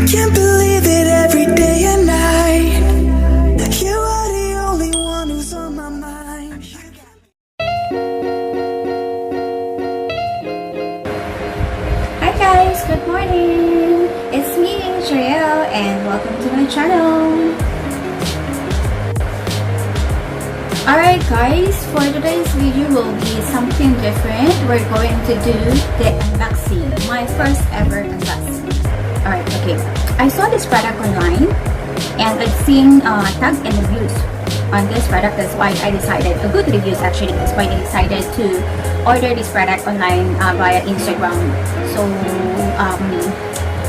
Can't believe it every day and night. You are the only one who's on my mind. Hi guys, good morning. It's me, Jeriel, and welcome to my channel. Alright guys, for today's video will be something different. We're going to do the unboxing, my first ever unboxing. Alright, okay. I saw this product online and I've seen tags and reviews on this product. That's why I decided, good reviews actually, that's why I decided to order this product online via Instagram. So,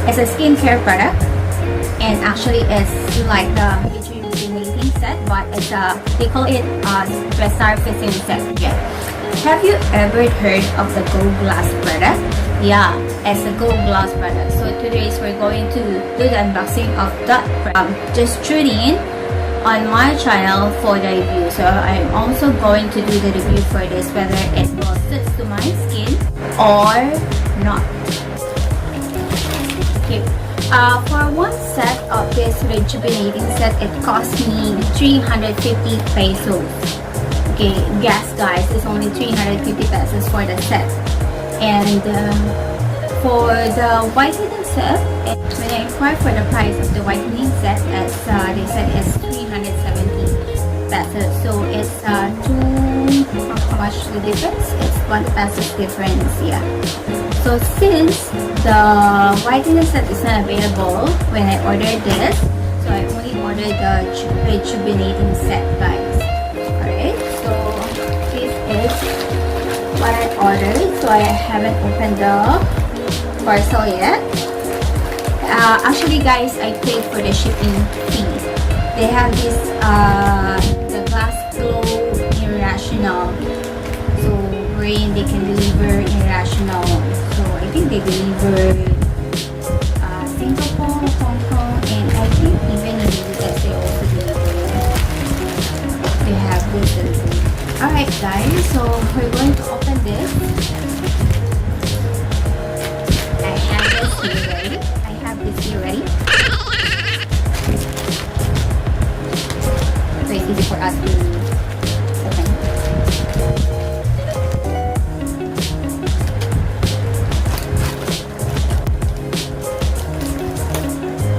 it's a skincare product and actually it's like the rejuvenating set, but it's they call it Resurfacing set. Yeah. Have you ever heard of the Go Glass product? Yeah, it's a Go Glass product. So today we're going to do the unboxing of that product. Just tune in on my channel for the review. So I'm also going to do the review for this, whether it will suit to my skin or not. Okay. For one set of this rejuvenating set, it cost me 350 pesos. Okay, guess guys, it's only 350 pesos for the set. And for the whitening set, when I inquired for the price of the whitening set, as they said it's 370 pesos. So it's how much the difference? It's 1 pesos difference, yeah. So since the whitening set is not available when I ordered this, so I only ordered the rejuvenating set, guys. Alright, so this is what I ordered. So I haven't opened the parcel yet. Actually guys, I paid for the shipping fees. They have this the Glass Glow Irrational, so wherein they can deliver Irrational. So I think they deliver Singapore, Hong Kong, and I think even in the US they also deliver. They have this delivery. Alright guys, so we're going to open this. I have this here ready. I have this here ready. So it's easy for us to open.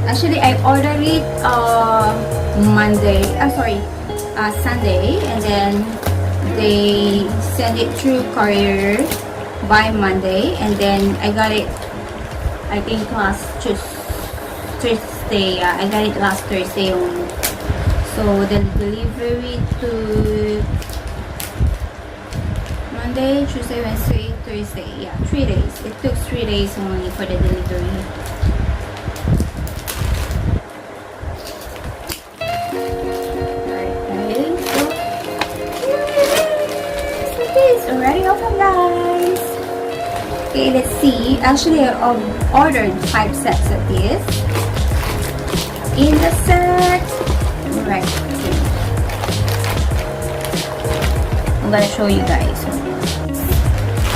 Actually, I ordered it Sunday, and then they send it through courier by Monday, and then I got it, I think last Thursday. I got it last Thursday only. So the delivery to Monday, Tuesday, Wednesday, Thursday. Yeah, 3 days. It took 3 days only for the delivery. Already open, guys. Okay, let's see. Actually, I ordered 5 sets of this. In the set, right. I'm gonna show you guys.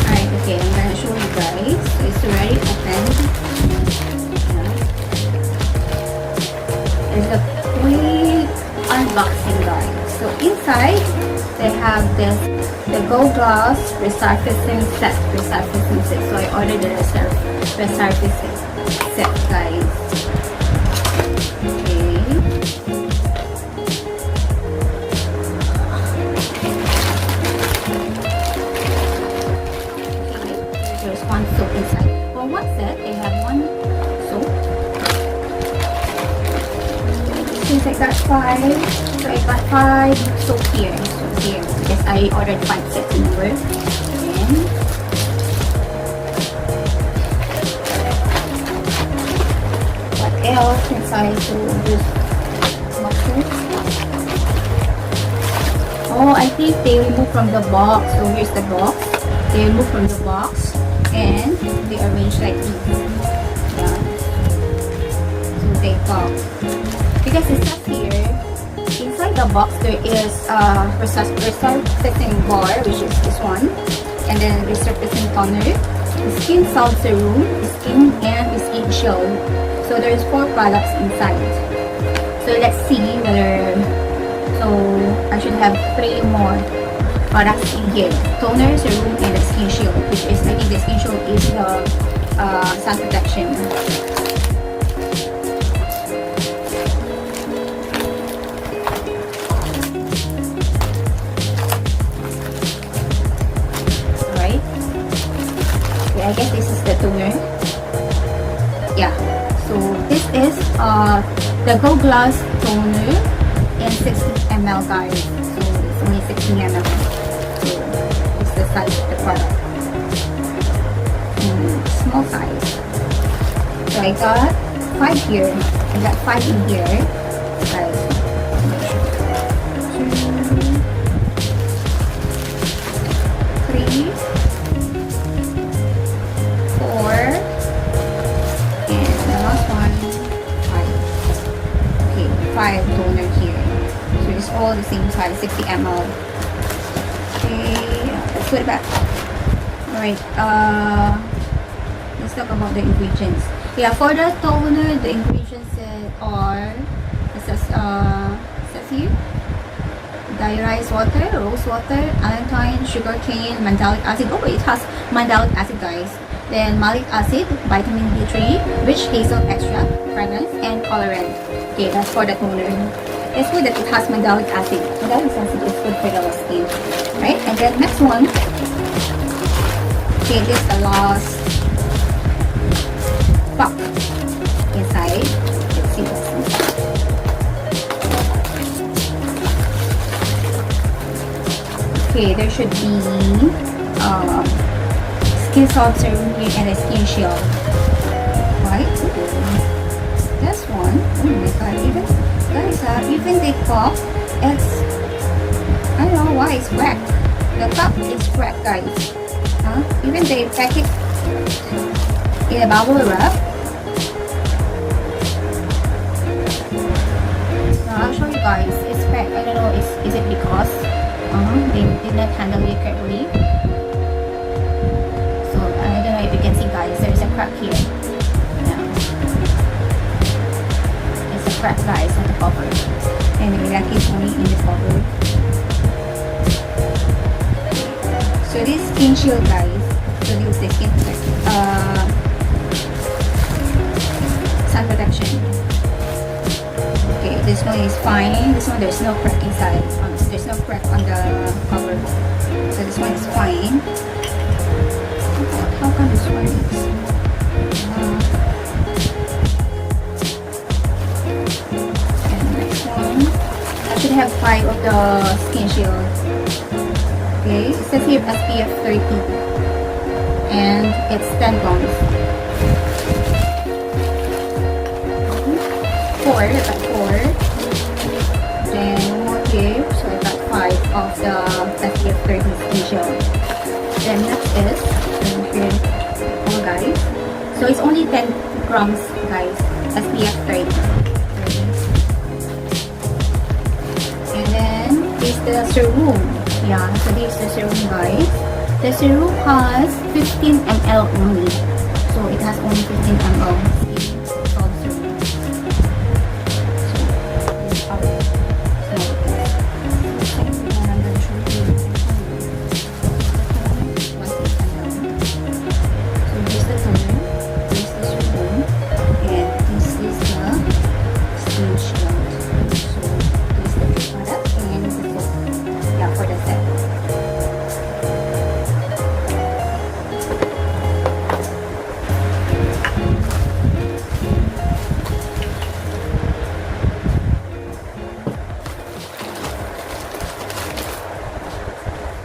Alright, okay, I'm gonna show you guys. So it's already open. There's a quick unboxing, guys. So inside, they have this. The Go Glass Resurfacing set. So I ordered the Resurfacing set, guys. Okay. There's one soap inside. For one set, they have one soap. Since I got 5, so I got 5 soap here. Because I ordered 5 sets in number. And what else inside to use boxes? Oh, I think they remove from the box. So here's the box. They remove from the box and they arrange like this. Yeah. So they come. Because it says here, inside the box there is resurfacing bar, which is this one, and then resurfacing toner, the skin salt serum, the skin and the skin shield. So there's 4 products inside. So let's see whether, so I should have 3 more products in here. Toner, serum, and the skin shield, which is, I think the skin shield is the sun protection. Alright. Okay, I guess this is the toner. Yeah. So this is the Go Gloss toner in 60 ml, guys. So it's only 60 ml. So it's the size of the product. Small size. So I got 5 here. I got 5 in here, guys. 2, 3, 4, and the last one, 5. Okay, 5 toner here. So it's all the same size, 60 ml. Okay, let's put it back. Alright, let's talk about the ingredients. Yeah, for the toner, the ingredients are, it says here, diurized water, rose water, allantoin, sugar cane, mandelic acid. Oh, it has mandelic acid, guys. Then malic acid, vitamin B3, rich hazel extract, fragrance, and colorant. Okay, that's for the toner. It's good that it has mandelic acid. Mandelic acid is good for the skin, right? And then next one. Okay, this is the last pack inside. Let's see what's inside. Okay, there should be skin salt serum here and a skin shield. Right? This one, oh my god, even guys, even the cup, it's, I don't know why it's cracked. The cup is cracked, guys. Even they pack it in a bubble wrap. I'll show you guys. It's cracked. I don't know. Is it because they did not handle it carefully? So I don't know if you can see, guys. There is a crack here. Yeah. It's a crack, guys, on the cover. Anyway, that is only in the cover. So this skin shield, guys. So this is the skin sun protection. Okay, this one is fine. This one there's no crack inside. There's no crack on the cover. So this one is fine. How come this one is? And the next one, I should have 5 of the skin shield. Okay, it says here SPF 30 and it's 10 grams. 4, I got 4. Then one more here, so I got 5 of the SPF 30 skin shield. Then next is here, oh guys. So it's only 10 grams, guys. SPF 30. And then is the serum. Yeah, so this is the serum, guys. The serum has 15 ml only. So it has only 15 ml. Salt serum. So this is how it is. So I'm going to show you. 1 ml. So this is the toner. This is the serum. And this is the skin shield. So this is the product and the soap. Yeah, for the set.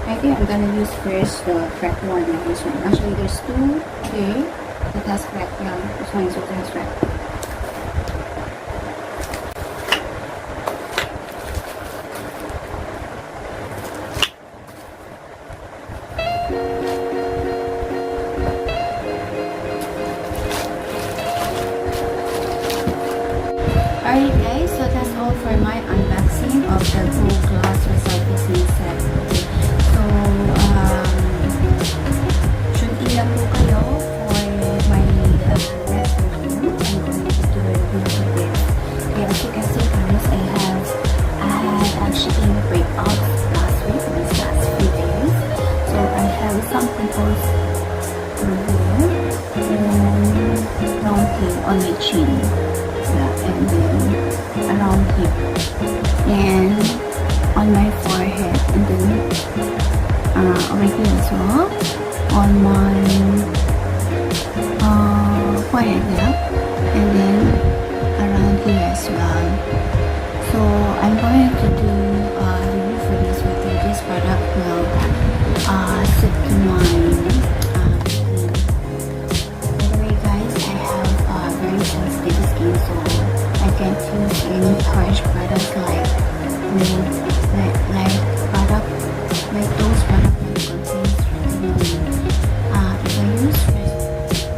I think I'm gonna use first the cracked one and this one. Actually, there's 2 here that has cracked. Yeah, this one is also has cracked. Alright guys, so that's all for my unboxing of the Go Gloss Resurfacing set. Okay. So, tune in lang po kayo for my next review. I'm going to do skin. Yeah, and then around here, and on my forehead, and then over here as well, on my forehead, yeah, and then around here as well. So I'm going to do a review for this, whether this product will suit to my skin. By the way guys, I have very sensitive skin, so I can't use any harsh products like product like those products that contains retinol. If I use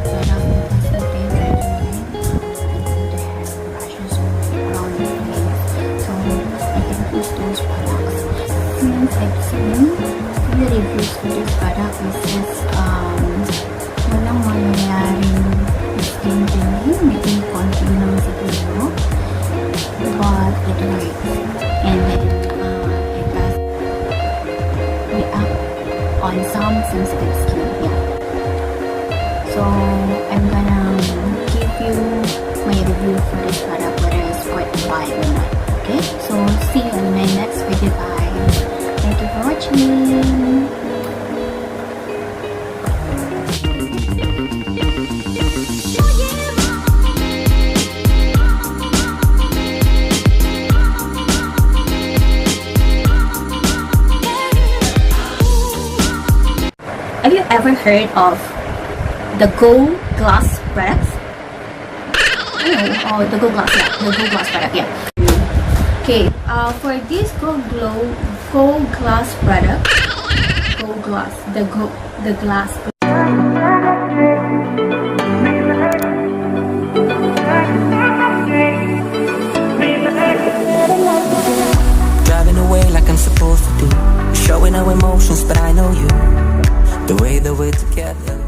product that has contained retinol, I'm going to have rashes around my face, so I can use those products. Since I've seen the reviews for this product, it says walang mangyayaring skin peeling, maybe konti lang siguro, but it works, and then it does react on some sensitive skin. Yeah. So I'm gonna give you my review for this product, whether it's worth to buy or not. Okay, so see you in my next video guys. Thank you for watching. Have you ever heard of the Go Glass products? Oh, the Go Glass, yeah, the Go Glass product, yeah. Okay, for this Go Glass product, the glass. Driving away like I'm supposed to do, showing our emotions, but I know you. The way that we're together.